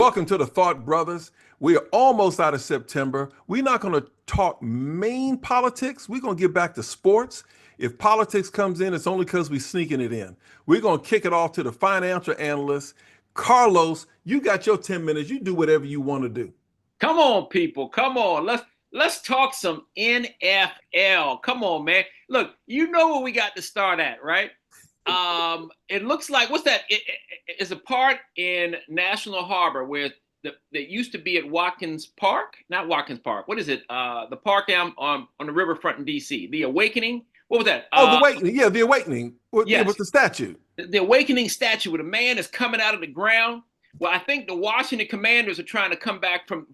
Welcome to the Thought Brothers. We are almost out of September. We're not going to talk main politics. We're going to get back to sports. If politics comes in, it's only because we're sneaking it in. We're going to kick it off to the financial analyst. Carlos, you got your 10 minutes. You do whatever you want to do. Come on, people. Come on. Let's talk some NFL. Come on, man. Look, you know where we got to start at, right? It looks like what's that? It's a part in National Harbor where that used to be at Watkins Park, not Watkins Park. What is it? The park down on the riverfront in D.C. The Awakening. What was that? The Awakening. Yeah, the Awakening. Yes. With the statue. The Awakening statue where the man is coming out of the ground. Well, I think the Washington Commanders are trying to come back from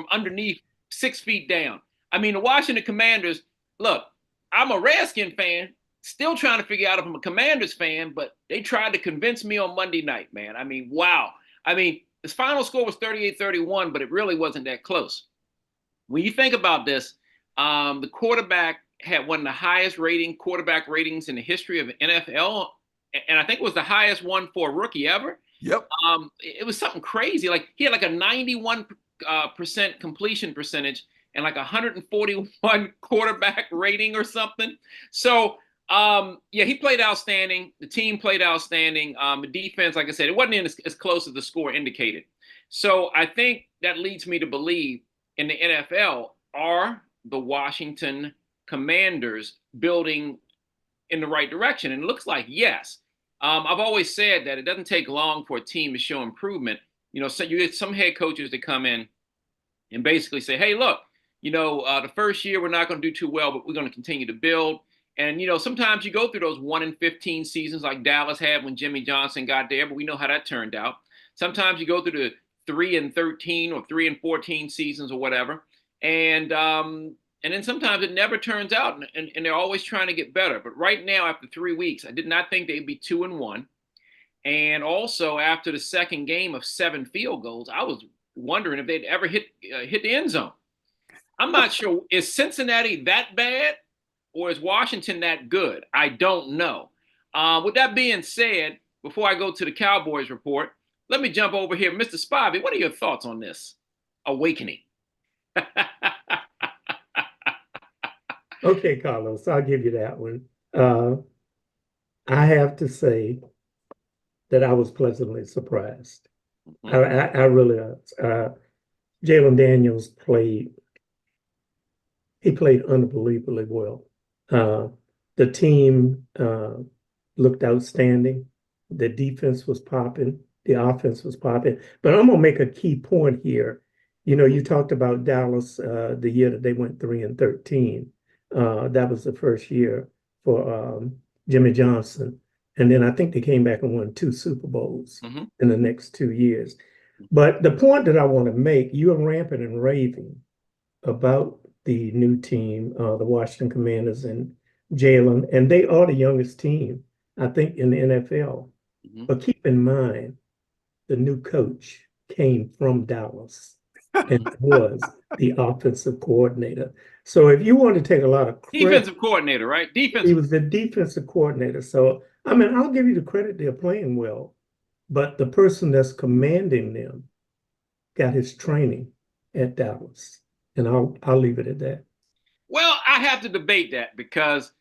underneath 6 feet down. I mean, the Washington Commanders. Look, I'm a Redskin fan. Still trying to figure out if I'm a Commanders fan, but they tried to convince me on Monday night, man. I mean, wow. I mean, his final score was 38-31, but it really wasn't that close. When you think about this, the quarterback had one of the highest quarterback ratings in the history of the NFL, and I think it was the highest one for a rookie ever. Yep. It was something crazy. Like he had like a 91% completion percentage and like 141 quarterback rating or something. So he played outstanding. The team played outstanding. The defense, like I said, it wasn't as close as the score indicated. So I think that leads me to believe in the NFL, are the Washington Commanders building in the right direction? And it looks like yes. I've always said that it doesn't take long for a team to show improvement. You know, so you get some head coaches that come in and basically say, hey, look, the first year we're not going to do too well, but we're going to continue to build. And, sometimes you go through those 1-15 seasons like Dallas had when Jimmy Johnson got there, but we know how that turned out. Sometimes you go through the 3-13 or 3-14 seasons or whatever. And then sometimes it never turns out, and they're always trying to get better. But right now, after 3 weeks, I did not think they'd be 2-1. And also after the second game of 7 field goals, I was wondering if they'd ever hit the end zone. I'm not sure. Is Cincinnati that bad? Or is Washington that good? I don't know. With that being said, before I go to the Cowboys report, let me jump over here. Mr. Spivey, what are your thoughts on this awakening? Okay, Carlos, I'll give you that one. I have to say that I was pleasantly surprised. Mm-hmm. I really Jalon Daniels played unbelievably well. The team looked outstanding. The defense was popping. The offense was popping. But I'm going to make a key point here. You talked about Dallas the year that they went 3-13. That was the first year for Jimmy Johnson. And then I think they came back and won 2 Super Bowls in the next 2 years. But the point that I want to make, you are rampant and raving about the new team, the Washington Commanders and Jalon, and they are the youngest team, I think, in the NFL. Mm-hmm. But keep in mind, the new coach came from Dallas and was the offensive coordinator. So if you want to take a lot of credit, defensive coordinator, right? He was the defensive coordinator. So, I mean, I'll give you the credit, they're playing well, but the person that's commanding them got his training at Dallas. And I'll leave it at that. Well, I have to debate that because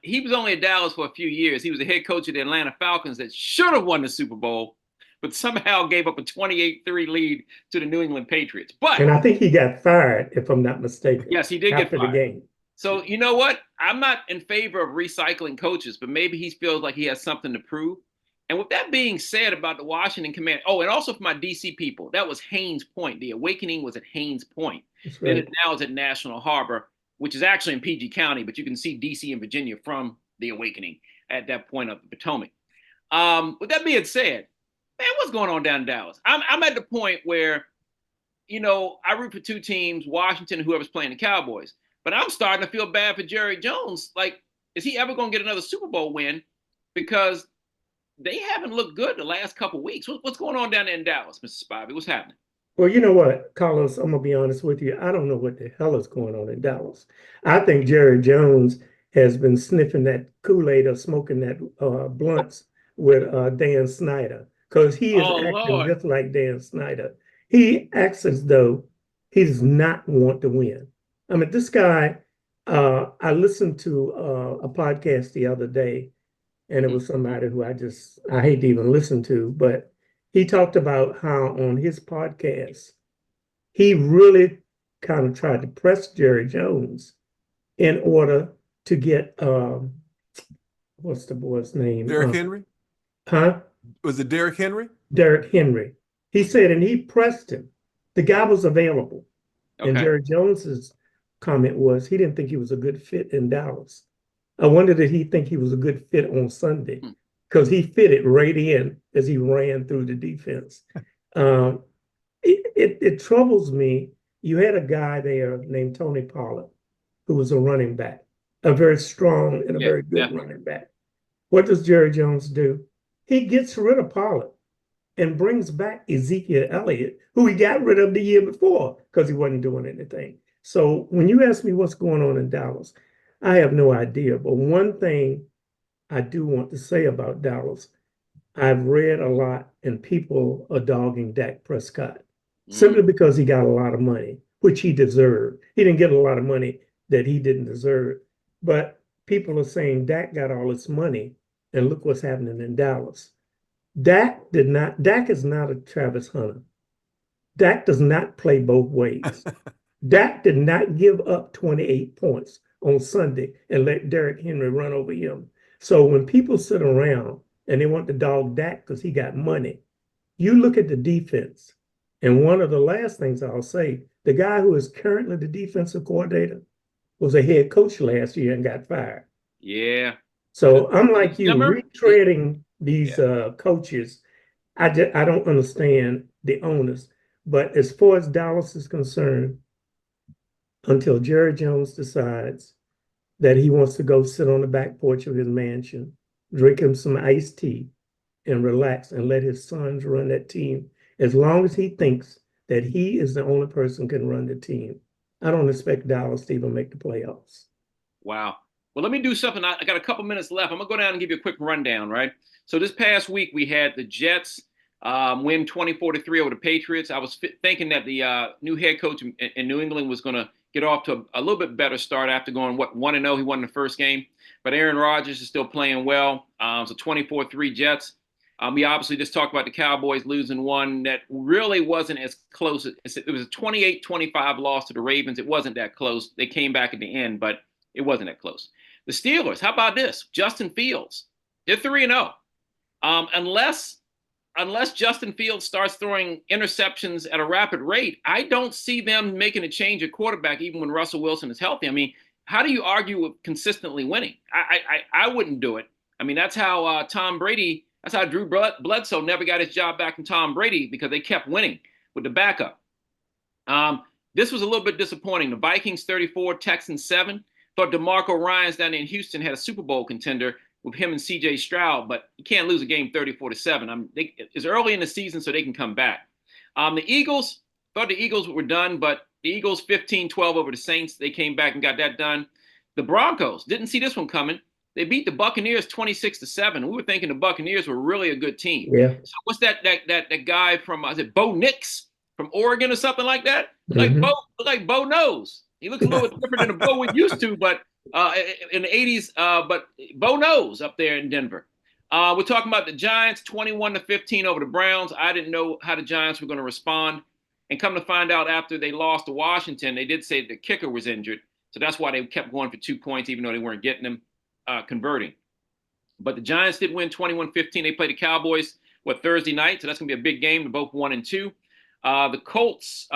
he was only at Dallas for a few years. He was the head coach of the Atlanta Falcons that should have won the Super Bowl, but somehow gave up a 28-3 lead to the New England Patriots. And I think he got fired, if I'm not mistaken. Yes, he did get fired. After the game. So you know what? I'm not in favor of recycling coaches, but maybe he feels like he has something to prove. And with that being said about the Washington Commanders, and also for my DC people, that was Haynes Point. The Awakening was at Haynes Point. Right. Then it now is at National Harbor, which is actually in PG County, but you can see DC and Virginia from the Awakening at that point of the Potomac. With that being said, man, what's going on down in Dallas? I'm at the point where, I root for 2 teams, Washington and whoever's playing the Cowboys. But I'm starting to feel bad for Jerry Jones. Like, is he ever going to get another Super Bowl win? Because they haven't looked good the last couple of weeks. What's going on down there in Dallas, Mr. Spivey? What's happening? Well, you know what, Carlos, I'm going to be honest with you. I don't know what the hell is going on in Dallas. I think Jerry Jones has been sniffing that Kool-Aid or smoking that blunts with Dan Snyder. because he is Oh acting Lord. just like Dan Snyder. He acts as though he does not want to win. I mean, this guy, I listened to a podcast the other day, and it was somebody who I hate to even listen to, but he talked about how on his podcast, he really kind of tried to press Jerry Jones in order to get, what's the boy's name? Derrick Henry? Huh? Was it Derrick Henry? Derrick Henry. He said, and he pressed him. The guy was available. And Okay. Jerry Jones's comment was he didn't think he was a good fit in Dallas. I wonder did he think he was a good fit on Sunday, because he fitted right in as he ran through the defense. It troubles me. You had a guy there named Tony Pollard, who was a running back, a very strong and a very good running back. What does Jerry Jones do? He gets rid of Pollard and brings back Ezekiel Elliott, who he got rid of the year before because he wasn't doing anything. So when you ask me what's going on in Dallas, I have no idea. But one thing I do want to say about Dallas, I've read a lot and people are dogging Dak Prescott simply because he got a lot of money, which he deserved. He didn't get a lot of money that he didn't deserve. But people are saying Dak got all this money and look what's happening in Dallas. Dak is not a Travis Hunter. Dak does not play both ways. Dak did not give up 28 points on Sunday and let Derrick Henry run over him. So when people sit around and they want to dog Dak because he got money, you look at the defense. And one of the last things I'll say, the guy who is currently the defensive coordinator was a head coach last year and got fired. Yeah. So I'm like you, retreading these coaches. I don't understand the owners. But as far as Dallas is concerned, until Jerry Jones decides that he wants to go sit on the back porch of his mansion, drink him some iced tea, and relax and let his sons run that team, as long as he thinks that he is the only person who can run the team, I don't expect Dallas to even make the playoffs. Wow. Well, let me do something. I got a couple minutes left. I'm going to go down and give you a quick rundown, right? So this past week, we had the Jets win 24-3 over the Patriots. I was thinking that the new head coach in New England was going to get off to a little bit better start after going, 1-0. He won the first game. But Aaron Rodgers is still playing well. So 24-3 Jets. We obviously just talked about the Cowboys losing one that really wasn't as close. It was a 28-25 loss to the Ravens. It wasn't that close. They came back at the end, but it wasn't that close. The Steelers, how about this? Justin Fields, they're 3-0. Unless Justin Fields starts throwing interceptions at a rapid rate, I don't see them making a change at quarterback even when Russell Wilson is healthy. I mean, how do you argue with consistently winning? I wouldn't do it. I mean, that's how Tom Brady, that's how Drew Bledsoe never got his job back from Tom Brady, because they kept winning with the backup. This was a little bit disappointing. The Vikings 34, Texans 7. Thought DeMarco Ryans down in Houston had a Super Bowl contender with him and C.J. Stroud, but you can't lose a game 34-7. It's early in the season, so they can come back. The Eagles, thought the Eagles were done, but the Eagles 15-12 over the Saints. They came back and got that done. The Broncos, didn't see this one coming. They beat the Buccaneers 26-7. We were thinking the Buccaneers were really a good team. Yeah. So what's that guy from, is it Bo Nix from Oregon or something like that? Like Bo knows. He looks a little bit different than the Bo we used to, but in the 80s, but Bo knows up there in Denver. We're talking about the Giants 21-15 over the Browns. I didn't know how the Giants were going to respond. And come to find out, after they lost to Washington, they did say the kicker was injured. So that's why they kept going for 2 points, even though they weren't getting them converting. But the Giants did win 21-15. They played the Cowboys, Thursday night. So that's going to be a big game. They're both 1-2. The Colts,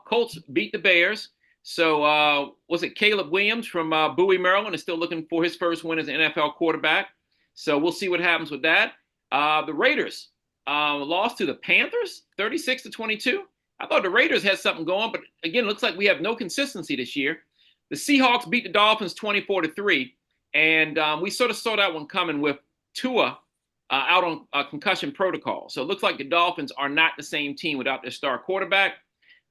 Colts beat the Bears. So was it Caleb Williams from Bowie, Maryland, is still looking for his first win as an NFL quarterback. So we'll see what happens with that. The Raiders lost to the Panthers 36-22. I thought the Raiders had something going, but again, it looks like we have no consistency this year. The Seahawks beat the Dolphins 24-3. And we sort of saw that one coming with Tua out on concussion protocol. So it looks like the Dolphins are not the same team without their star quarterback.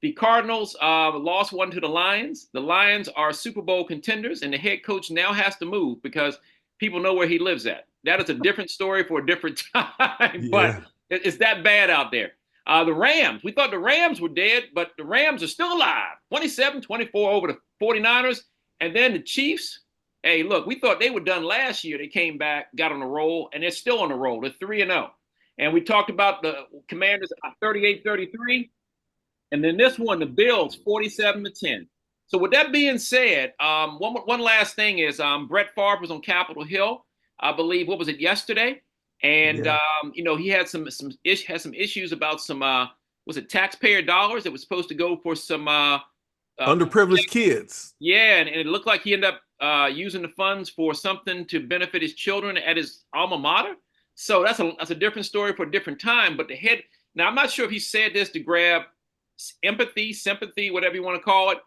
The Cardinals lost one to the Lions. The Lions are Super Bowl contenders, and the head coach now has to move because people know where he lives at. That is a different story for a different time, but Yeah. it's that bad out there. The Rams, we thought the Rams were dead, but the Rams are still alive. 27-24 over the 49ers. And then the Chiefs, hey, look, we thought they were done last year. They came back, got on a roll, and they're still on the roll. They're 3-0. And we talked about the Commanders 38-33. And then this one, the Bills, 47-10. So with that being said, one last thing is Brett Favre was on Capitol Hill, I believe, what was it, yesterday? And Yeah. he had some issues about some was it taxpayer dollars that was supposed to go for some Underprivileged kids. yeah, and it looked like he ended up using the funds for something to benefit his children at his alma mater. So that's a different story for a different time. But now I'm not sure if he said this to grab empathy, sympathy, whatever you want to call it.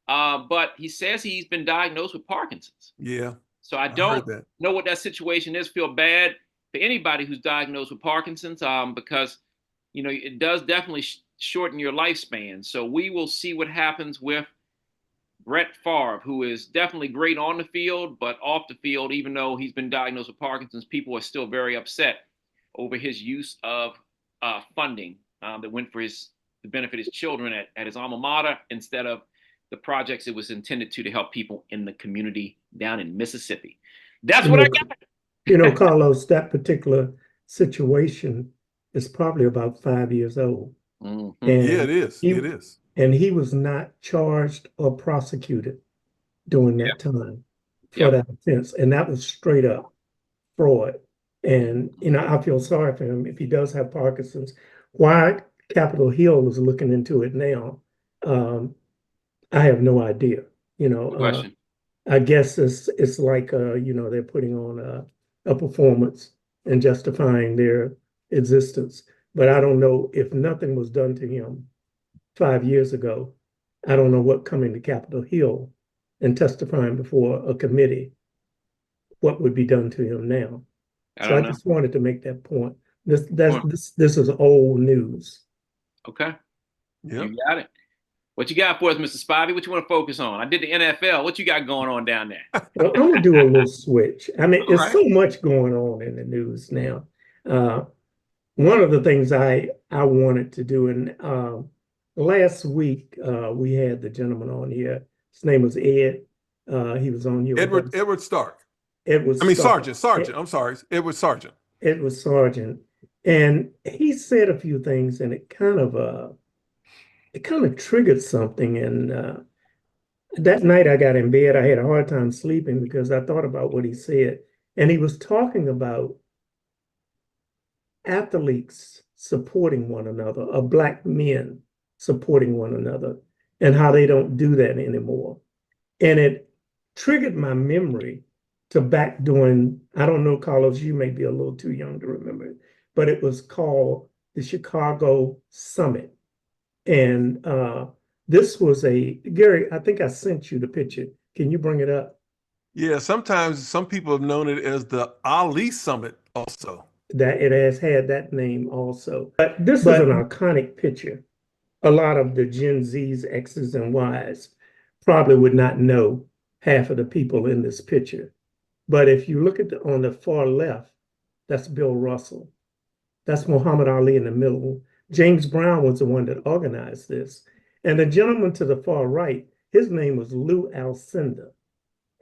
But he says he's been diagnosed with Parkinson's. Yeah. So I heard don't that. know what that situation is. Feel bad for anybody who's diagnosed with Parkinson's, because it does definitely shorten your lifespan. So we will see what happens with Brett Favre, who is definitely great on the field, but off the field, even though he's been diagnosed with Parkinson's, people are still very upset over his use of funding that went for to benefit his children at his alma mater instead of the projects it was intended to help people in the community down in Mississippi. That's what I got. Carlos, that particular situation is probably about 5 years old. Mhm. And Yeah, it is. It is. And he was not charged or prosecuted during that time for that offense. And that was straight up fraud. And, I feel sorry for him if he does have Parkinson's. Why Capitol Hill is looking into it now, I have no idea. Good question. I guess it's like, they're putting on a performance and justifying their existence. But I don't know, if nothing was done to him 5 years ago, I don't know what coming to Capitol Hill and testifying before a committee, what would be done to him now. So I just wanted to make that point. This is old news. Okay. Yep. You got it. What you got for us, Mr. Spivey? What you want to focus on? I did the NFL. What you got going on down there? Well, I'm gonna do a little switch. I mean, All there's so much going on in the news now. One of the things I wanted to do, and last week we had the gentleman on here. His name was Ed. He was on here. Edward Stark. Sargent. I'm sorry. Edward Sargent. Edward Sargent. And he said a few things, and it kind of triggered something. And that night I got in bed, I had a hard time sleeping because I thought about what he said. And he was talking about athletes supporting one another, or Black men supporting one another, and how they don't do that anymore. And it triggered my memory to back during, I don't know, Carlos, you may be a little too young to remember it, but it was called the Chicago Summit. And this was Gary, I think I sent you the picture. Can you bring it up? Yeah, sometimes some people have known it as the Ali Summit also. That it has had that name also. But this is an iconic picture. A lot of the Gen Zs, X's, and Y's probably would not know half of the people in this picture. But if you look at on the far left, that's Bill Russell. That's Muhammad Ali in the middle. James Brown was the one that organized this. And the gentleman to the far right, his name was Lou Alcindor.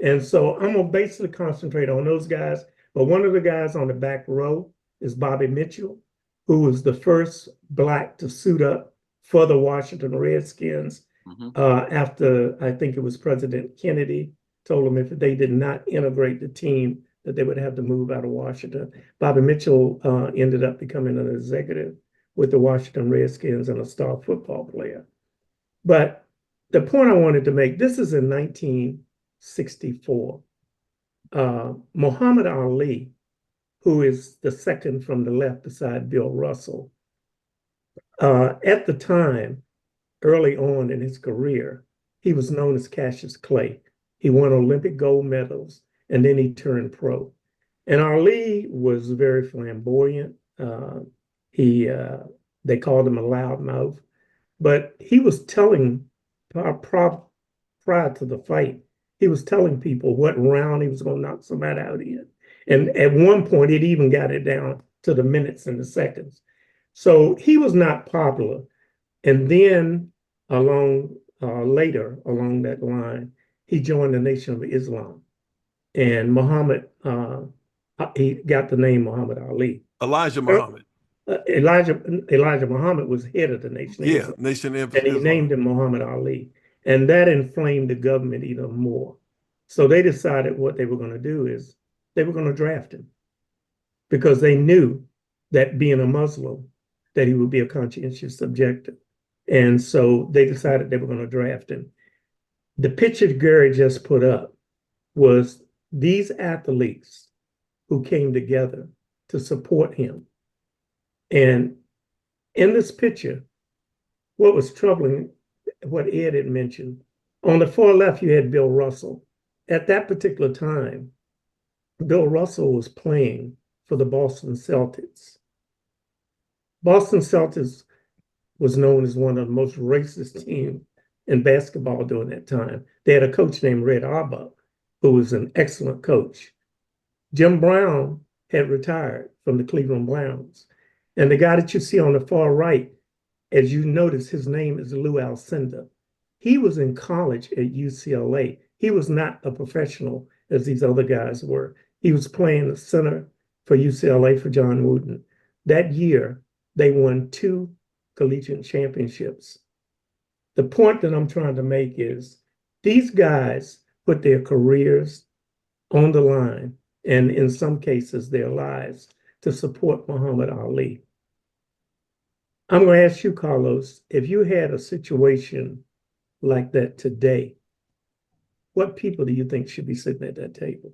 And so I'm going to basically concentrate on those guys. But one of the guys on the back row is Bobby Mitchell, who was the first Black to suit up for the Washington Redskins after, I think it was President Kennedy told them if they did not integrate the team, that they would have to move out of Washington. Bobby Mitchell ended up becoming an executive with the Washington Redskins and a star football player. But the point I wanted to make, this is in 1964. Muhammad Ali, who is the second from the left beside Bill Russell, at the time, early on in his career, he was known as Cassius Clay. He won Olympic gold medals, and then he turned pro. And Ali was very flamboyant. They called him a loudmouth, but he was telling, prior to the fight, he was telling people what round he was going to knock somebody out in. And at one point, it even got it down to the minutes and the seconds. So he was not popular. And then later along that line, he joined the Nation of Islam. And Muhammad, he got the name Muhammad Ali. Elijah Muhammad. Elijah Muhammad was head of the Nation of Yeah, Islam. Nation of And he Islam. named him Muhammad Ali. And that inflamed the government even more. So they decided what they were going to do is they were going to draft him because they knew that being a Muslim, that he would be a conscientious objector. And so they decided they were going to draft him. The picture Gary just put up was these athletes who came together to support him. And in this picture, what was troubling, what Ed had mentioned, on the far left, you had Bill Russell. At that particular time, Bill Russell was playing for the Boston Celtics. Boston Celtics was known as one of the most racist teams in basketball during that time. They had a coach named Red Auerbach, who was an excellent coach. Jim Brown had retired from the Cleveland Browns. And the guy that you see on the far right, as you notice, his name is Lou Alcindor. He was in college at UCLA. He was not a professional as these other guys were. He was playing the center for UCLA for John Wooden. That year, they won 2 collegiate championships. The point that I'm trying to make is these guys put their careers on the line, and in some cases, their lives, to support Muhammad Ali. I'm going to ask you, Carlos, if you had a situation like that today, what people do you think should be sitting at that table?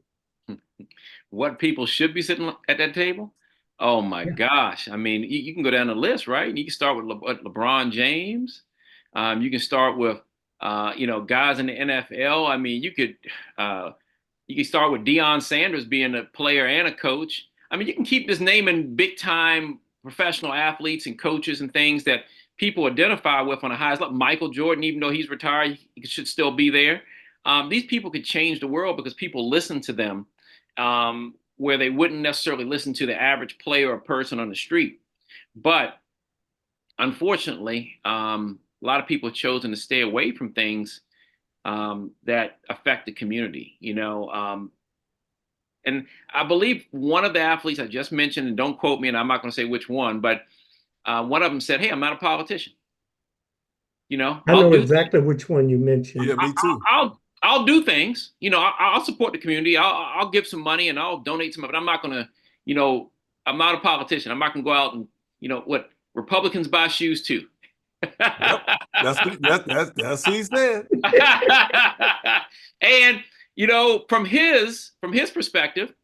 What people should be sitting at that table? Oh my gosh. I mean, you can go down the list, right? You can start with LeBron James. You can start with, guys in the NFL. I mean, you can start with Deion Sanders being a player and a coach. I mean, you can keep just naming big time professional athletes and coaches and things that people identify with on the highest level. Michael Jordan, even though he's retired, he should still be there. These people could change the world because people listen to them. Where they wouldn't necessarily listen to the average player or person on the street. But unfortunately, a lot of people have chosen to stay away from things that affect the community, and I believe one of the athletes I just mentioned, and don't quote me, and I'm not going to say which one, but one of them said, "Hey, I'm not a politician." I know exactly which one you mentioned. Yeah, me too. I'll do things, I'll support the community. I'll give some money and I'll donate some, but I'm not going to, I'm not a politician. I'm not going to go out and, what Republicans buy shoes too. Yep. That's what he said. And, from his perspective,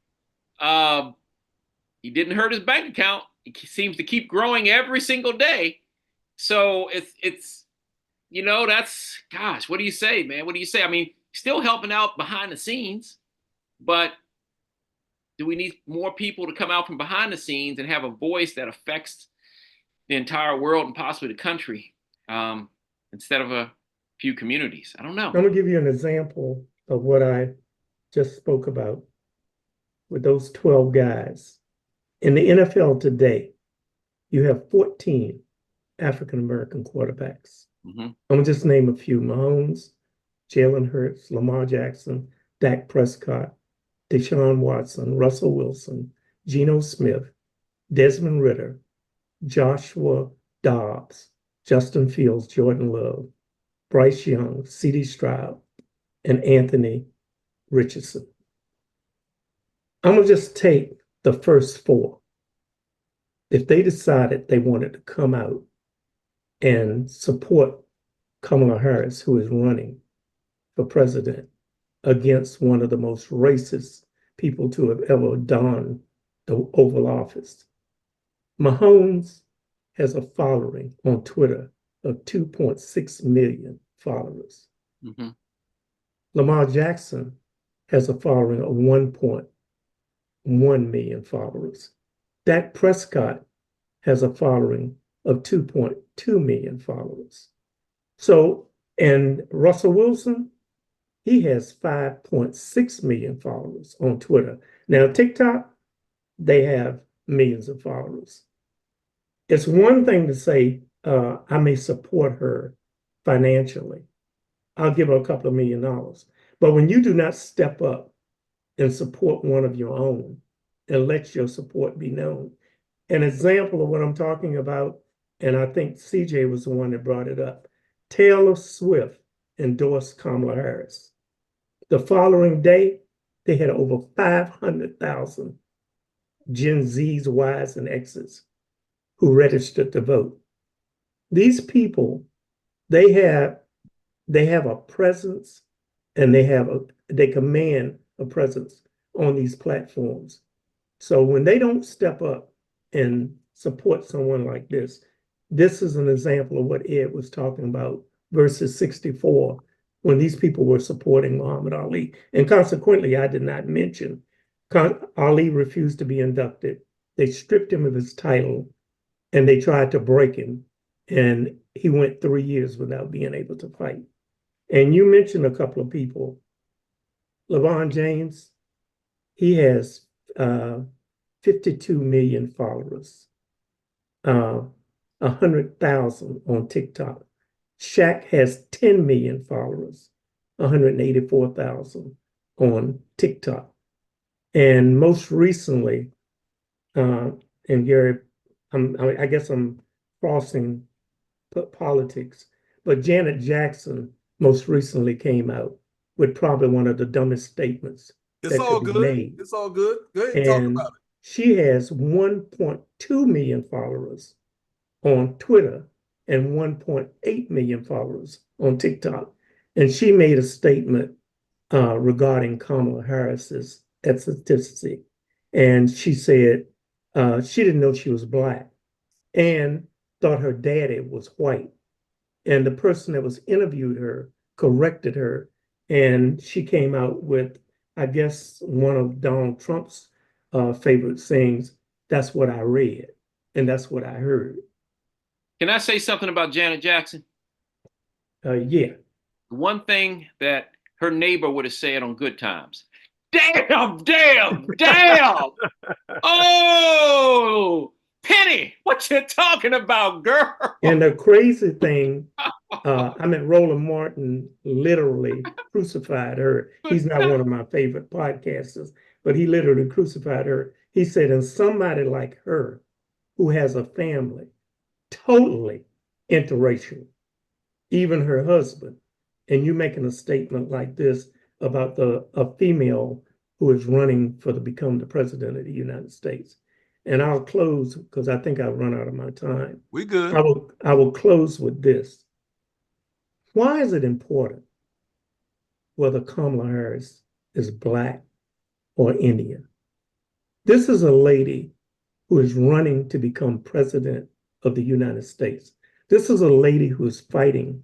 he didn't hurt his bank account. He seems to keep growing every single day. So it's, that's, gosh, what do you say, man? What do you say? I mean, still helping out behind the scenes, but do we need more people to come out from behind the scenes and have a voice that affects the entire world and possibly the country instead of a few communities? I don't know. I'm going to give you an example of what I just spoke about with those 12 guys. In the NFL today, you have 14 African-American quarterbacks. Mm-hmm. I'm going to just name a few: Mahomes, Jalen Hurts, Lamar Jackson, Dak Prescott, Deshaun Watson, Russell Wilson, Geno Smith, Desmond Ridder, Joshua Dobbs, Justin Fields, Jordan Love, Bryce Young, C.D. Stroud, and Anthony Richardson. I'm going to just take the first 4. If they decided they wanted to come out and support Kamala Harris, who is running for president against one of the most racist people to have ever donned the Oval Office. Mahomes has a following on Twitter of 2.6 million followers. Mm-hmm. Lamar Jackson has a following of 1.1 million followers. Dak Prescott has a following of 2.2 million followers. So, and Russell Wilson, he has 5.6 million followers on Twitter. Now, TikTok, they have millions of followers. It's one thing to say, I may support her financially. I'll give her a couple of $1 million. But when you do not step up and support one of your own and let your support be known, an example of what I'm talking about, and I think CJ was the one that brought it up, Taylor Swift endorsed Kamala Harris. The following day, they had over 500,000 Gen Zs, Ys, and Xs who registered to vote. These people, they have a presence, and they command a presence on these platforms. So when they don't step up and support someone like this is an example of what Ed was talking about versus 64, when these people were supporting Muhammad Ali. And consequently, I did not mention Ali refused to be inducted. They stripped him of his title and they tried to break him. And he went 3 years without being able to fight. And you mentioned a couple of people. LeBron James, he has 52 million followers, 100,000 on TikTok. Shaq has 10 million followers, 184,000 on TikTok. And most recently, and Gary, I guess I'm crossing politics, but Janet Jackson most recently came out with probably one of the dumbest statements It's that all could be good. made. It's all good. Go ahead and talk And about it. she has 1.2 million followers on Twitter and 1.8 million followers on TikTok. And she made a statement regarding Kamala Harris's ethnicity. And she said she didn't know she was Black and thought her daddy was white. And the person that was interviewed her corrected her. And she came out with, I guess, one of Donald Trump's favorite sayings, "That's what I read, and that's what I heard." Can I say something about Janet Jackson? Yeah. One thing that her neighbor would have said on Good Times. Damn, damn, damn. Oh, Penny, what you talking about, girl? And the crazy thing, Roland Martin literally crucified her. He's not one of my favorite podcasters, but he literally crucified her. He said, and somebody like her who has a family, totally interracial, even her husband, and you making a statement like this about a female who is running to become the president of the United States. And I'll close because I think I've run out of my time. We good. I will close with this. Why is it important whether Kamala Harris is Black or Indian? This is a lady who is running to become president of the United States. This is a lady who is fighting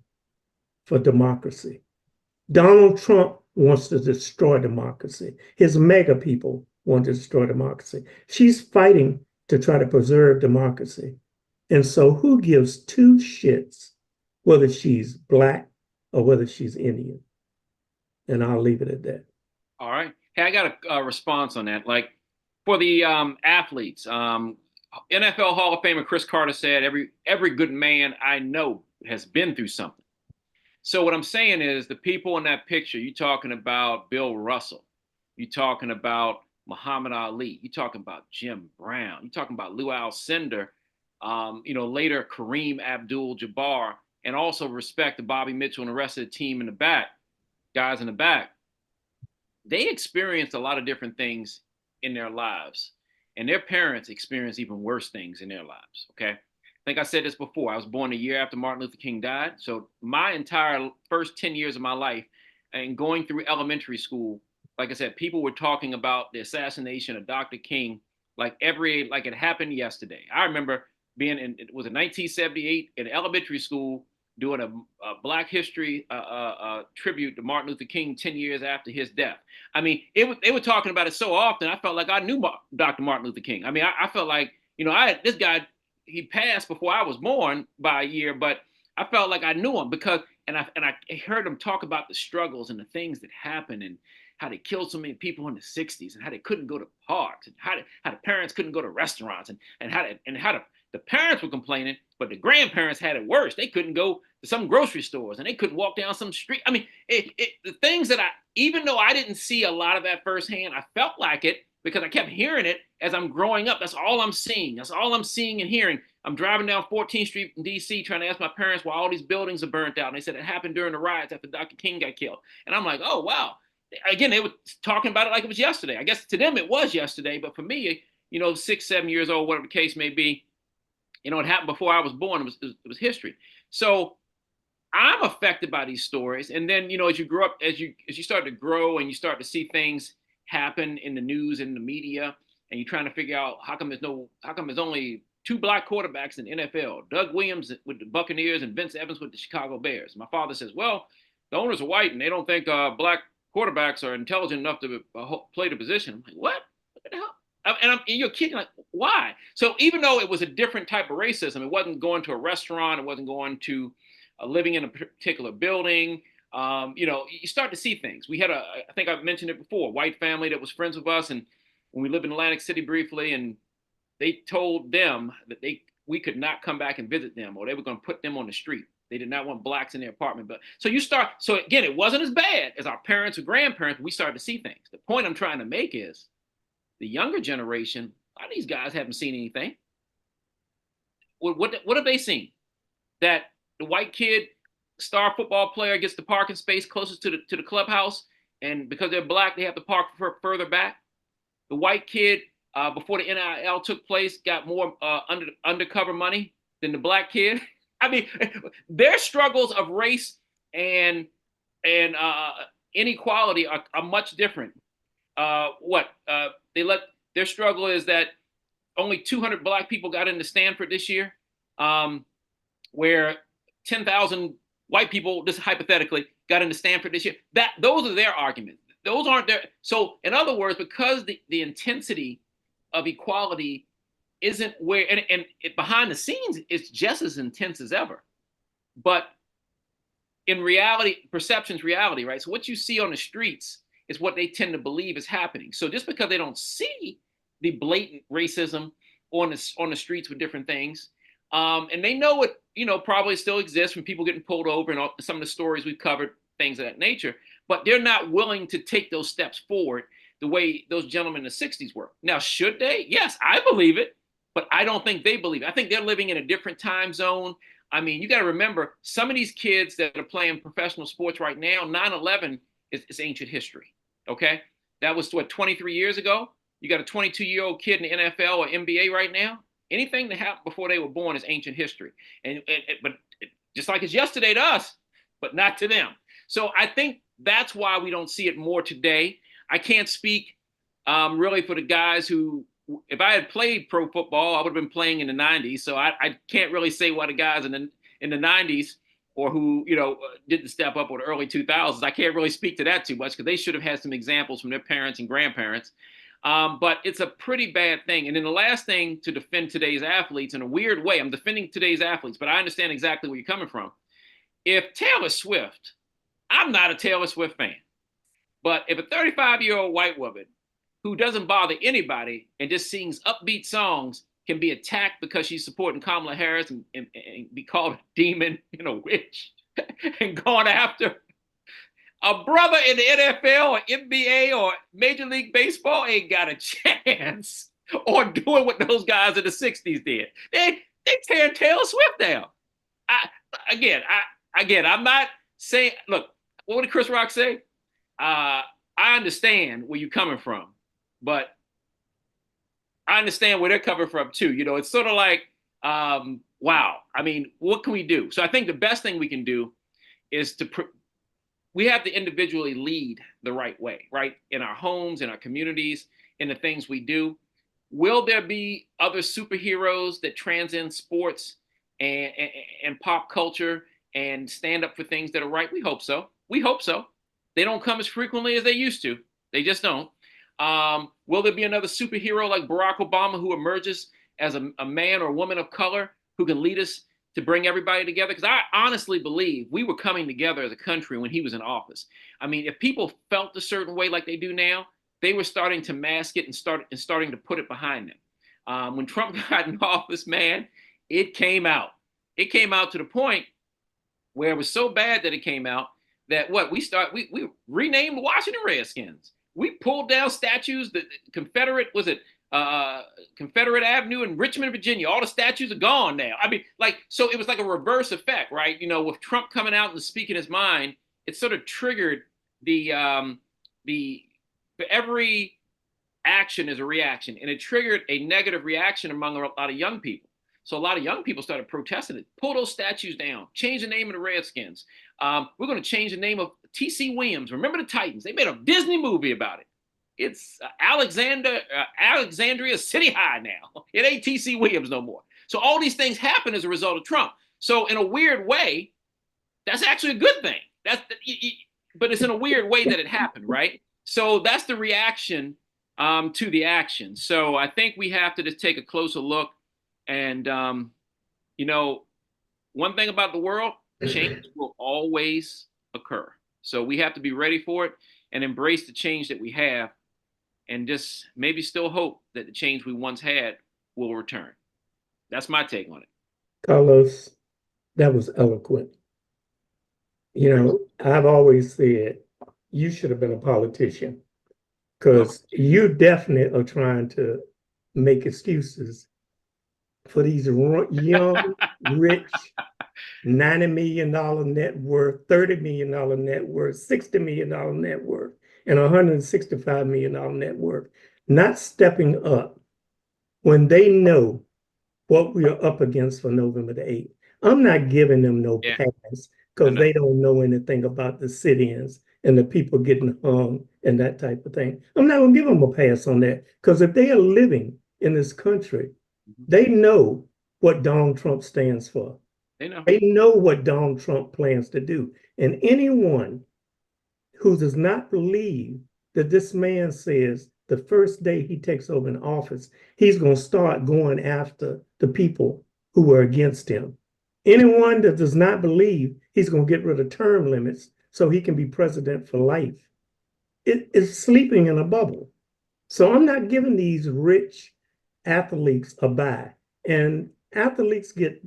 for democracy. Donald Trump wants to destroy democracy. His mega people want to destroy democracy. She's fighting to try to preserve democracy. And so who gives two shits whether she's Black or whether she's Indian? And I'll leave it at that. All right. Hey, I got a response on that. Like for the athletes, NFL Hall of Famer Chris Carter said, every good man I know has been through something. So what I'm saying is the people in that picture, you're talking about Bill Russell, you're talking about Muhammad Ali, you're talking about Jim Brown, you're talking about Lou Alcindor, later Kareem Abdul-Jabbar, and also respect to Bobby Mitchell and the rest of the team in the back, guys in the back. They experienced a lot of different things in their lives, and their parents experienced even worse things in their lives, okay? I think I said this before. I was born a year after Martin Luther King died. So my entire first 10 years of my life and going through elementary school, like I said, people were talking about the assassination of Dr. King like it happened yesterday. I remember being it was in 1978 in elementary school doing a Black History tribute to Martin Luther King 10 years after his death. I mean, they were talking about it so often, I felt like I knew Dr. Martin Luther King. I mean, I felt like, this guy, he passed before I was born by a year, but I felt like I knew him because, and I heard him talk about the struggles and the things that happened and how they killed so many people in the 60s and how they couldn't go to parks and how the parents couldn't go to restaurants and how the parents were complaining, but the grandparents had it worse. They couldn't go to some grocery stores and they couldn't walk down some street. I mean, the things that even though I didn't see a lot of that firsthand, I felt like it because I kept hearing it as I'm growing up. That's all I'm seeing. That's all I'm seeing and hearing. I'm driving down 14th Street in DC trying to ask my parents why all these buildings are burnt out. And they said it happened during the riots after Dr. King got killed. And I'm like, oh, wow. Again, they were talking about it like it was yesterday. I guess to them it was yesterday. But for me, 6, 7 years old, whatever the case may be, it happened before I was born. It was history. So I'm affected by these stories. And then, as you grow up, as you start to grow and you start to see things happen in the news and the media, and you're trying to figure out how come there's only 2 black quarterbacks in the NFL, Doug Williams with the Buccaneers and Vince Evans with the Chicago Bears. My father says, well, the owners are white and they don't think black quarterbacks are intelligent enough to play the position. I'm like, what? What the hell? And you're kidding, like, why? So even though it was a different type of racism, it wasn't going to a restaurant, it wasn't going to living in a particular building. You start to see things. We had I think I've mentioned it before, a white family that was friends with us, and when we lived in Atlantic City briefly, and they told them that we could not come back and visit them, or they were going to put them on the street. They did not want blacks in their apartment. But so again, it wasn't as bad as our parents or grandparents. We started to see things. The point I'm trying to make is the younger generation, a lot of these guys haven't seen anything. What have they seen? That the white kid, star football player, gets the parking space closest to the clubhouse, and because they're black, they have to park further back. The white kid, before the NIL took place, got more undercover money than the black kid. I mean, their struggles of race and inequality are much different. Their struggle is that only 200 black people got into Stanford this year, where 10,000 white people, just hypothetically, got into Stanford this year. Those are their arguments. Those aren't their. So in other words, because the intensity of equality isn't where, and behind the scenes, it's just as intense as ever. But in reality, perception's reality, right? So what you see on the streets is what they tend to believe is happening. So just because they don't see the blatant racism on the streets with different things, and they know it, probably still exists from people getting pulled over and some of the stories we've covered, things of that nature, but they're not willing to take those steps forward the way those gentlemen in the 60s were. Now, should they? Yes, I believe it, but I don't think they believe it. I think they're living in a different time zone. I mean, you got to remember, some of these kids that are playing professional sports right now, 9/11 is ancient history, okay? That was, 23 years ago? You got a 22-year-old kid in the NFL or NBA right now? Anything that happened before they were born is ancient history. But just like it's yesterday to us, but not to them. So I think that's why we don't see it more today. I can't speak really for the guys who, if I had played pro football, I would have been playing in the 90s. So I can't really say why the guys in the 90s or who, didn't step up or the early 2000s. I can't really speak to that too much because they should have had some examples from their parents and grandparents. But it's a pretty bad thing. And then the last thing to defend today's athletes in a weird way, I'm defending today's athletes, but I understand exactly where you're coming from. If Taylor Swift, I'm not a Taylor Swift fan, but if a 35-year-old white woman who doesn't bother anybody and just sings upbeat songs can be attacked because she's supporting Kamala Harris and be called a demon and a witch and gone after a brother in the NFL or NBA or Major League Baseball ain't got a chance on doing what those guys in the 60s did. They tear Taylor Swift down. I'm not saying, look, what did Chris Rock say? I understand where you're coming from, but I understand where they're coming from too. It's sort of like, wow. I mean, what can we do? So I think the best thing we can do is we have to individually lead the right way, right? In our homes, in our communities, in the things we do. Will there be other superheroes that transcend sports and pop culture and stand up for things that are right? We hope so. We hope so. They don't come as frequently as they used to. They just don't. Will there be another superhero like Barack Obama who emerges as a man or woman of color who can lead us to bring everybody together? Because I honestly believe we were coming together as a country when he was in office. I mean, if people felt a certain way like they do now, they were starting to mask it and starting to put it behind them. When Trump got in office, man, it came out. It came out to the point where it was so bad that it came out that we renamed the Washington Redskins. We pulled down statues. The Confederate, Confederate Avenue in Richmond, Virginia. All the statues are gone now. I mean, so it was like a reverse effect, right? You know, with Trump coming out and speaking his mind, it sort of triggered for every action is a reaction, and it triggered a negative reaction among a lot of young people. So a lot of young people started protesting it. Pull those statues down. Change the name of the Redskins. We're going to change the name of T.C. Williams. Remember the Titans? They made a Disney movie about it. It's Alexandria City High now. It ain't T.C. Williams no more. So all these things happen as a result of Trump. So in a weird way, that's actually a good thing. But it's in a weird way that it happened, right? So that's the reaction to the action. So I think we have to just take a closer look. And, you know, one thing about the world, change will always occur. So we have to be ready for it and embrace the change that we have, and just maybe still hope that the change we once had will return. That's my take on it. Carlos, that was eloquent. You know, I've always said you should have been a politician, because you definitely are trying to make excuses for these young, rich, $90 million net worth, $30 million net worth, $60 million net worth, and $165 million net worth, not stepping up when they know what we are up against for November the 8th. I'm not giving them no pass, because they don't know anything about the sit-ins and the people getting hung and that type of thing. I'm not going to give them a pass on that, because if they are living in this country, they know what Donald Trump stands for. They know what Donald Trump plans to do. And anyone who does not believe that this man says the first day he takes over in office, he's going to start going after the people who are against him. Anyone that does not believe he's going to get rid of term limits so he can be president for life, it is sleeping in a bubble. So I'm not giving these rich athletes a bye. And athletes get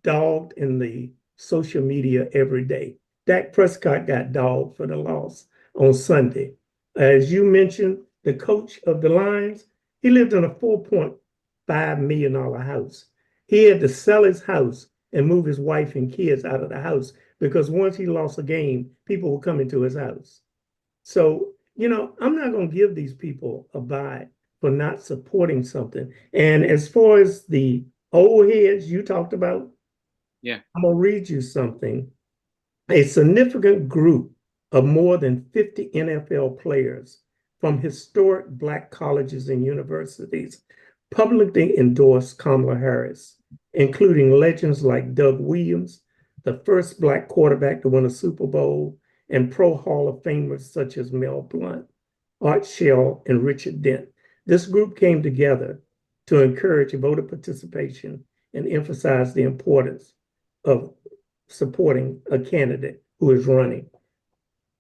dogged in the social media every day. Dak Prescott got dogged for the loss on Sunday. As you mentioned, the coach of the Lions, he lived in a $4.5 million house. He had to sell his house and move his wife and kids out of the house, because once he lost a game, people were coming to his house. So, you know, I'm not going to give these people a bye for not supporting something. And as far as the old heads you talked about, I'm going to read you something. A significant group of more than 50 NFL players from historic Black colleges and universities publicly endorsed Kamala Harris, including legends like Doug Williams, the first Black quarterback to win a Super Bowl, and Pro Hall of Famers such as Mel Blount, Art Shell, and Richard Dent. This group came together to encourage voter participation and emphasize the importance of supporting a candidate who is running.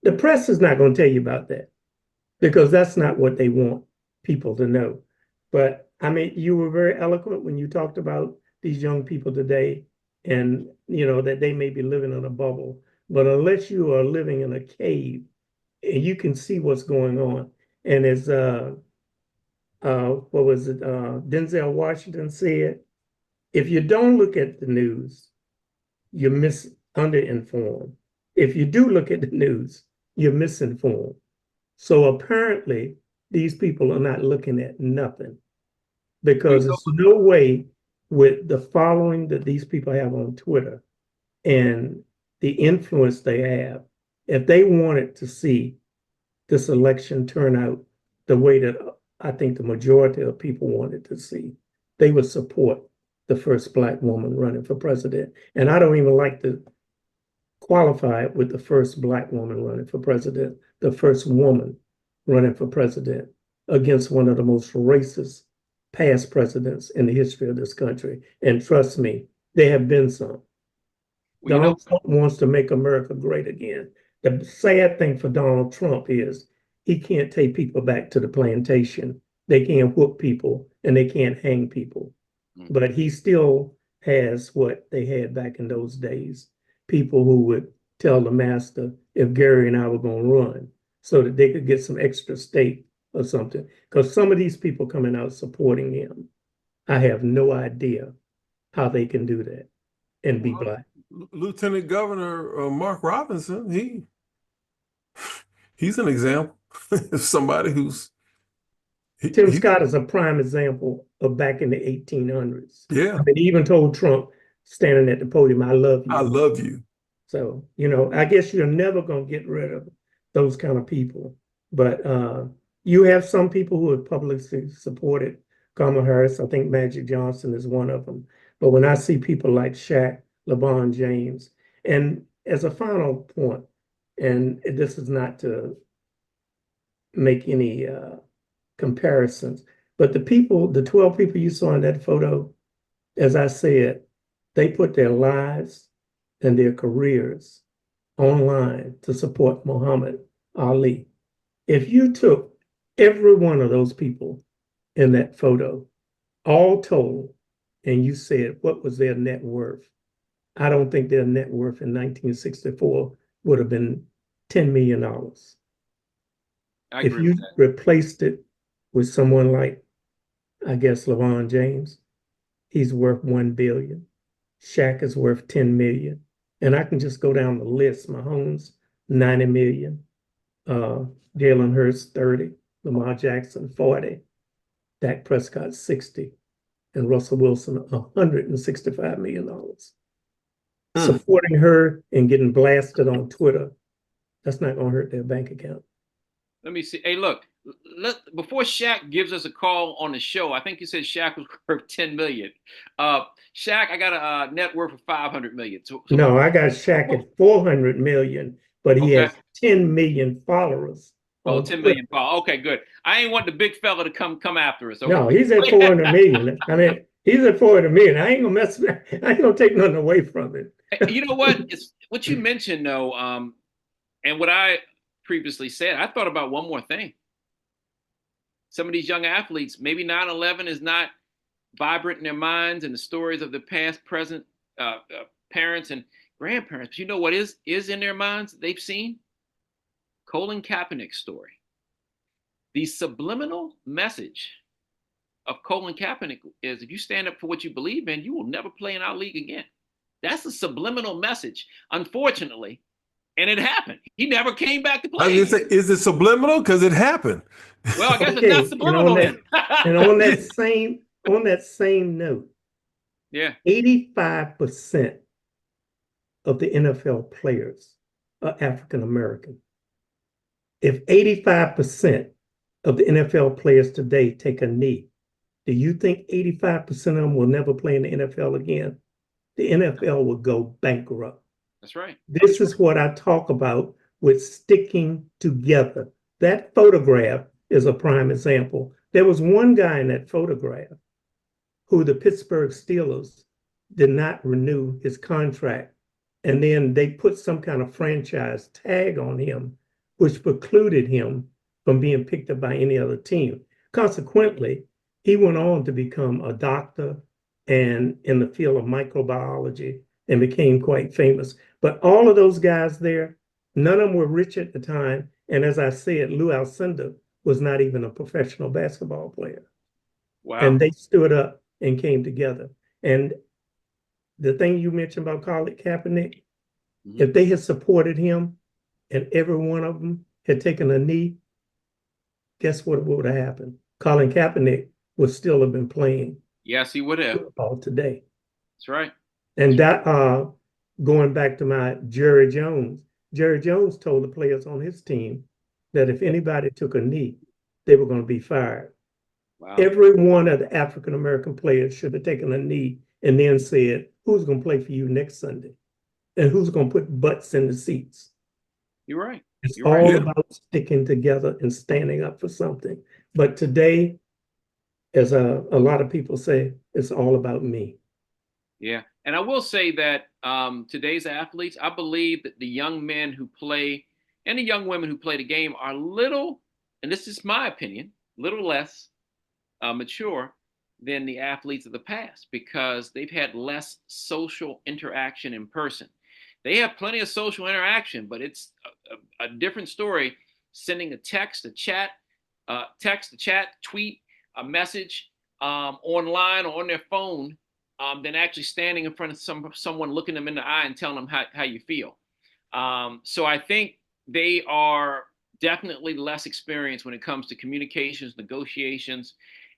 The press is not going to tell you about that, because that's not what they want people to know. But I mean, you were very eloquent when you talked about these young people today, and you know that they may be living in a bubble, but unless you are living in a cave, you can see what's going on. And as what was it? Denzel Washington said, if you don't look at the news, you're underinformed. If you do look at the news, you're misinformed. So apparently, these people are not looking at nothing, because there's no way, with the following that these people have on Twitter and the influence they have, if they wanted to see this election turn out the way that I think the majority of people wanted to see, they would support the first Black woman running for president. And I don't even like to qualify it with the first Black woman running for president, the first woman running for president against one of the most racist past presidents in the history of this country. And trust me, there have been some. Well, you know, Donald Trump wants to make America great again. The sad thing for Donald Trump is he can't take people back to the plantation. They can't whoop people and they can't hang people. Mhm. But he still has what they had back in those days. People who would tell the master if Gary and I were going to run so that they could get some extra steak or something. Because some of these people coming out supporting him, I have no idea how they can do that and be Well, black. Lieutenant Governor Mark Robinson, he's an example of somebody who's Tim Scott is a prime example of back in the 1800s. yeah, I mean, he even told Trump standing at the podium, I love you. I love you. So, I guess you're never going to get rid of those kind of people. But you have some people who have publicly supported Kamala Harris. I think Magic Johnson is one of them. But when I see people like Shaq, LeBron James, and as a final point, and this is not to make any comparisons, but the 12 people you saw in that photo, as I said, they put their lives and their careers online to support Muhammad Ali. If you took every one of those people in that photo, all told, and you said what was their net worth, I don't think their net worth in 1964 would have been $10 million. I If agree you with that. replaced it with someone like, I guess, LeBron James, he's worth 1 billion. Shaq is worth 10 million. And I can just go down the list. Mahomes, 90 million. Jalen Hurts, 30. Lamar Jackson, 40. Dak Prescott, 60. And Russell Wilson, $165 million. Supporting her and getting blasted on Twitter, that's not going to hurt their bank account. Let me see. Hey, look, before Shaq gives us a call on the show, I think you said Shaq was worth 10 million. Shaq, I got a net worth of 500 million. No, I got Shaq at 400 million, but he Okay. has 10 million followers. Oh, 10 million. Okay, good. I ain't want the big fella to come after us. Okay? No, he's at 400 million. I mean, he's at 400 million. I ain't gonna mess with, I ain't gonna take nothing away from it. You know what? It's what you mentioned though, and what I previously said, I thought about one more thing. Some of these young athletes, maybe 9/11 is not vibrant in their minds and the stories of the past, present parents and grandparents. But you know what is in their minds they've seen? Colin Kaepernick's story. The subliminal message of Colin Kaepernick is if you stand up for what you believe in, you will never play in our league again. That's a subliminal message, unfortunately. And it happened. He never came back to play. I was gonna say, is it subliminal? Because it happened. Well, I guess Okay, it's not subliminal then. and on that same note, yeah, 85% of the NFL players are African American. If 85% of the NFL players today take a knee, do you think 85% of them will never play in the NFL again? The NFL will go bankrupt. that's right. This is what I talk about with sticking together. That photograph is a prime example. There was one guy in that photograph who the Pittsburgh Steelers did not renew his contract. And then they put some kind of franchise tag on him, which precluded him from being picked up by any other team. Consequently, he went on to become a doctor and in the field of microbiology and became quite famous. But all of those guys there, none of them were rich at the time. And as I said, Lou Alcindor was not even a professional basketball player. Wow. And they stood up and came together. And the thing you mentioned about Colin Kaepernick, if they had supported him and every one of them had taken a knee, guess what would have happened? Colin Kaepernick would still have been playing Yes, he would have. football today. That's right. And that going back to my Jerry Jones told the players on his team that if anybody took a knee, they were going to be fired. Wow. Every one of the African American players should have taken a knee and then said, who's going to play for you next Sunday? And who's going to put butts in the seats? You're right. It's You're all right. about sticking together and standing up for something. But today, as a lot of people say, it's all about me. Yeah. And I will say that today's athletes, I believe that the young men who play and the young women who play the game are little, and this is my opinion, little less mature than the athletes of the past because they've had less social interaction in person. They have plenty of social interaction, but it's a different story sending a text, a chat, tweet, a message online or on their phone than actually standing in front of someone, looking them in the eye and telling them how you feel. So I think they are definitely less experienced when it comes to communications, negotiations,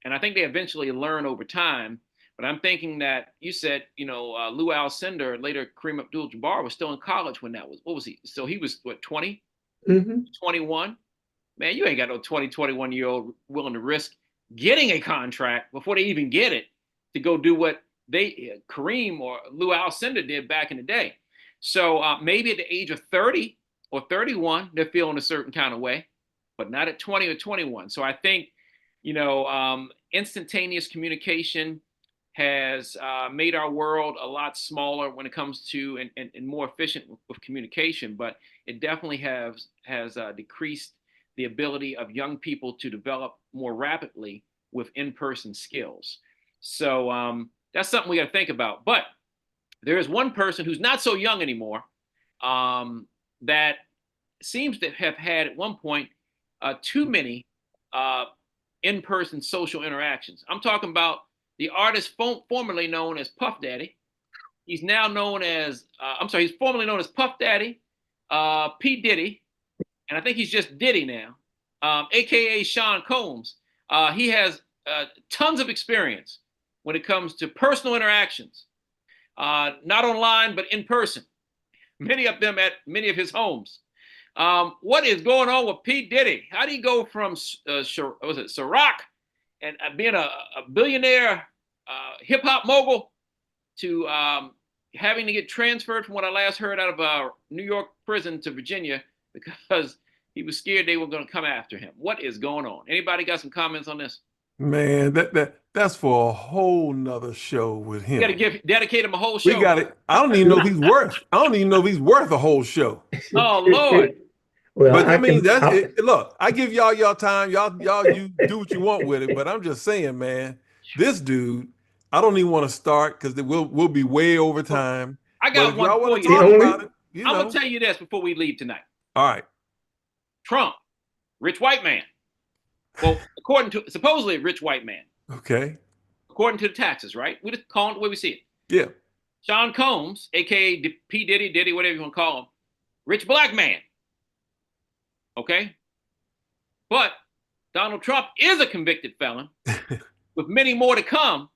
and I think they eventually learn over time. But I'm thinking that you said, Lou Alcindor, later Kareem Abdul-Jabbar, was still in college when that was. What was he? So he was what, 20, 21? Man, you ain't got no 20, 21-year-old willing to risk getting a contract before they even get it to go do what Kareem or Lou Alcindor did back in the day. So maybe at the age of 30 or 31, they're feeling a certain kind of way, but not at 20 or 21. So I think, instantaneous communication has made our world a lot smaller when it comes to and more efficient with communication, but it definitely has decreased the ability of young people to develop more rapidly with in-person skills. So that's something we got to think about. But there is one person who's not so young anymore that seems to have had at one point too many in-person social interactions. I'm talking about the artist formerly known as Puff Daddy. He's now known as, he's formerly known as Puff Daddy, P. Diddy, and I think he's just Diddy now, AKA Sean Combs. He has tons of experience when it comes to personal interactions, not online, but in person, many of them at many of his homes. What is going on with P. Diddy? How do you go from Ciroc and being a billionaire hip hop mogul to having to get transferred, from what I last heard, out of New York prison to Virginia because he was scared they were going to come after him? What is going on? Anybody got some comments on this? Man, that's for a whole nother show with him. You got to dedicate him a whole show. We got it. I don't even know if he's worth. I don't even know if he's worth a whole show. Oh Lord. Well, but I mean, look, I give y'all your time. Y'all, you do what you want with it. But I'm just saying, man, this dude, I don't even want to start because we'll be way over time. I got one for you. Talk about it, I'm gonna tell you this before we leave tonight. All right. Trump, rich white man. Well, according to supposedly a rich white man. Okay. According to the taxes, right? We just call it the way we see it. Yeah. Sean Combs, aka P. Diddy, whatever you want to call him, rich black man. Okay. But Donald Trump is a convicted felon with many more to come.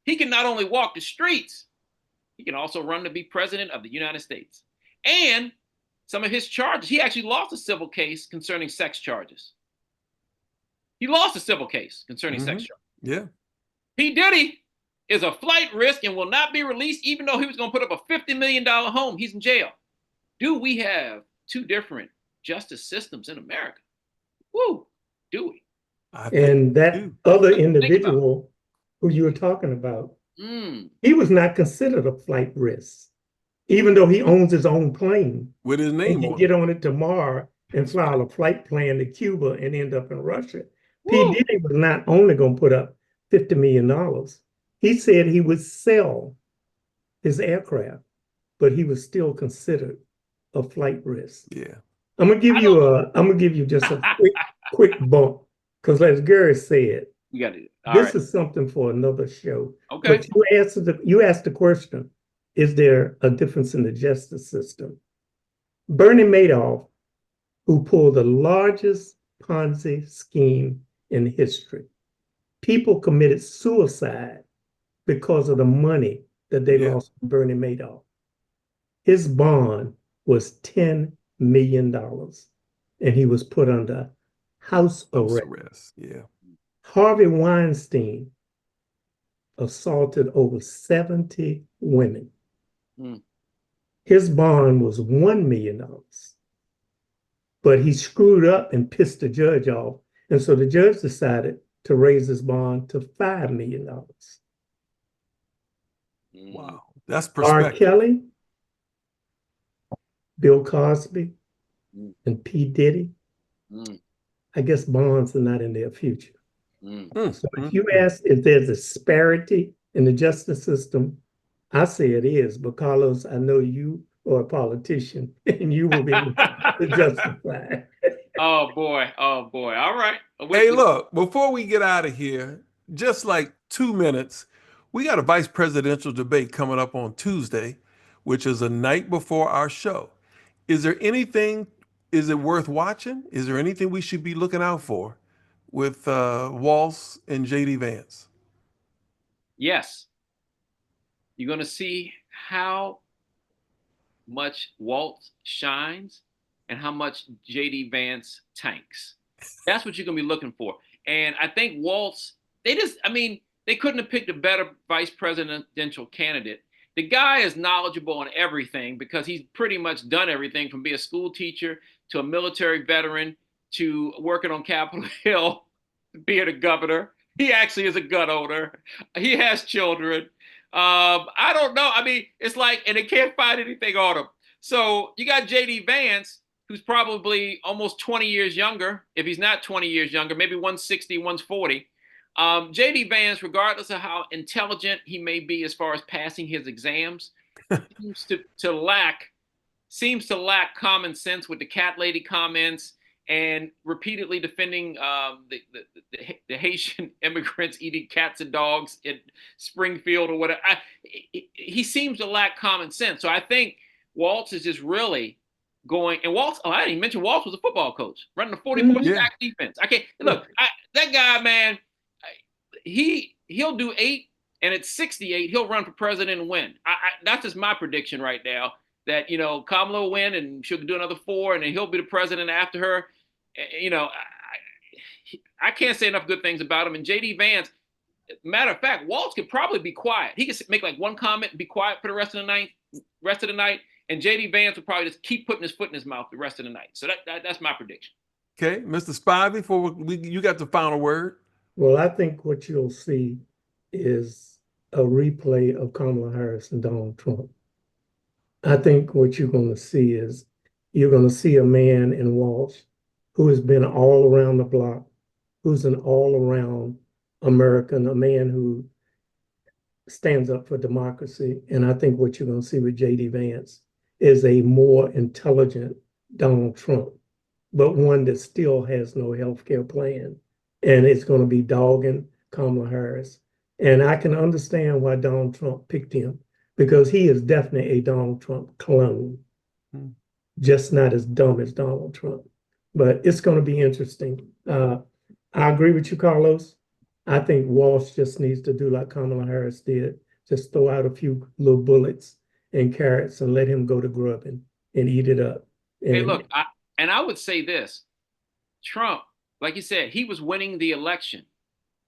He can not only walk the streets, he can also run to be president of the United States. And some of his charges, he actually lost a civil case concerning sex charges. He lost a civil case concerning sex charges. Yeah. P. Diddy is a flight risk and will not be released, even though he was going to put up a $50 million home. He's in jail. Do we have two different justice systems in America? Woo, do we? And that other individual who you were talking about, he was not considered a flight risk, even though he owns his own plane. With his name he on it. Get on it tomorrow and fly a flight plan to Cuba and end up in Russia. P. Diddy was not only going to put up $50 million. He said he would sell his aircraft, but he was still considered a flight risk. Yeah. I'm gonna give you just a quick bump, because as Gary said, you got it. This is something for another show. Okay. But you asked the question, is there a difference in the justice system? Bernie Madoff, who pulled the largest Ponzi scheme in history, people committed suicide because of the money that they lost from Bernie Madoff. His bond was $10 million, and he was put under house arrest. Yeah. Harvey Weinstein assaulted over 70 women. His bond was $1 million, but he screwed up and pissed the judge off, and so the judge decided to raise his bond to $5 million. Wow. That's R. perspective. Kelly, Bill Cosby, Mm. and P. Diddy. Mm, I guess bonds are not in their future. mm. So if you ask if there's a disparity in the justice system, I say it is. But Carlos, I know you are a politician and you will be able to justify. Oh boy. Oh boy. All right. Hey, look, before we get out of here, just like 2 minutes, we got a vice presidential debate coming up on Tuesday, which is a night before our show. Is there anything, is it worth watching? Is there anything we should be looking out for with Walz and JD Vance? Yes. You're going to see how much Walt shines and how much JD Vance tanks. That's what you're going to be looking for. And I think Waltz, they couldn't have picked a better vice presidential candidate. The guy is knowledgeable on everything because he's pretty much done everything from being a school teacher to a military veteran to working on Capitol Hill, being a governor. He actually is a gun owner. He has children. I don't know. I mean, it's like, and they can't find anything on him. So you got JD Vance, who's probably almost 20 years younger. If he's not 20 years younger, maybe 160, 140. JD Vance, regardless of how intelligent he may be as far as passing his exams, seems to lack common sense with the cat lady comments and repeatedly defending the Haitian immigrants eating cats and dogs in Springfield or whatever. He seems to lack common sense. So I think Waltz is just really going, and Waltz, I didn't even mention Waltz was a football coach running the 44 sack defense. I can't look, that guy, man, he'll do 8, and at 68, he'll run for president and win. That's just my prediction right now, that, Kamala will win and she'll do another 4, and then he'll be the president after her. I can't say enough good things about him. And JD Vance, matter of fact, Waltz could probably be quiet. He could make like one comment and be quiet for the rest of the night. And JD Vance would probably just keep putting his foot in his mouth the rest of the night. So that's my prediction. Okay, Mr. Spivey, you got the final word. Well, I think what you'll see is a replay of Kamala Harris and Donald Trump. I think what you're going to see is you're going to see a man in Walsh who has been all around the block, who's an all-around American, a man who stands up for democracy. And I think what you're going to see with JD Vance is a more intelligent Donald Trump, but one that still has no healthcare plan. And it's going to be dogging Kamala Harris. And I can understand why Donald Trump picked him, because he is definitely a Donald Trump clone, just not as dumb as Donald Trump. But it's going to be interesting. I agree with you, Carlos. I think Walsh just needs to do like Kamala Harris did, just throw out a few little bullets and carrots and let him go to grubbing and eat it up. And, hey, look, I would say this. Trump, like you said, he was winning the election,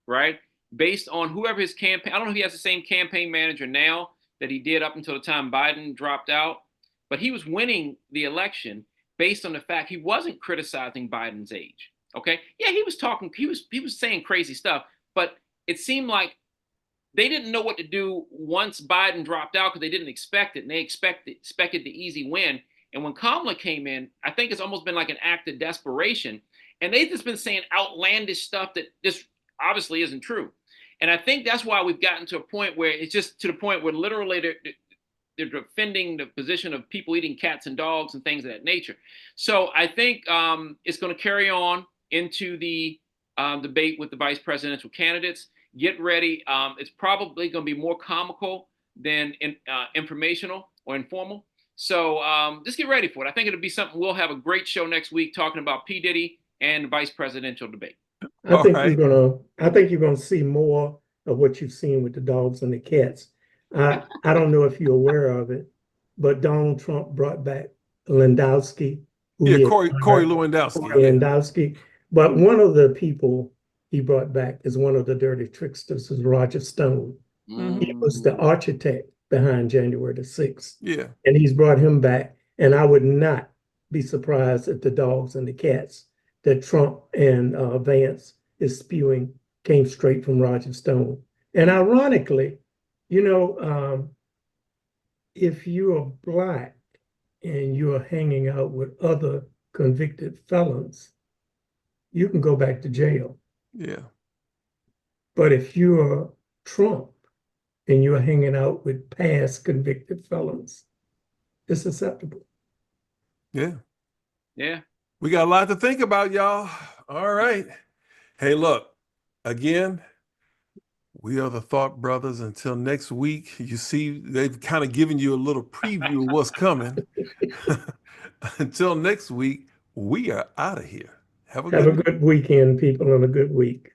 right? Based on whoever his campaign, I don't know if he has the same campaign manager now that he did up until the time Biden dropped out, but he was winning the election based on the fact he wasn't criticizing Biden's age. Okay. Yeah, he was talking, he was saying crazy stuff, but it seemed like they didn't know what to do once Biden dropped out because they didn't expect it, and they expected the easy win. And when Kamala came in, I think it's almost been like an act of desperation. And they've just been saying outlandish stuff that just obviously isn't true. And I think that's why we've gotten to a point where it's just to the point where literally they're defending the position of people eating cats and dogs and things of that nature. So I think it's going to carry on into the debate with the vice presidential candidates. Get ready. It's probably going to be more comical than informational or informal. So just get ready for it. I think it'll be something. We'll have a great show next week talking about P. Diddy and the vice presidential debate. I think you're gonna see more of what you've seen with the dogs and the cats. I don't know if you're aware of it, but Donald Trump brought back Lewandowski. Corey Lewandowski. But one of the people he brought back is one of the dirty tricksters, is Roger Stone. He was the architect behind January the 6th. Yeah. And he's brought him back. And I would not be surprised if the dogs and the cats that Trump and Vance is spewing came straight from Roger Stone. And ironically, if you're black and you're hanging out with other convicted felons, you can go back to jail. Yeah. But if you're Trump and you're hanging out with past convicted felons, it's acceptable. Yeah. Yeah. We got a lot to think about, y'all. All right. Hey, look, again, we are the Thought Brothers. Until next week, you see, they've kind of given you a little preview of what's coming. Until next week, we are out of here. Have a Have a good good weekend, people, and a good week.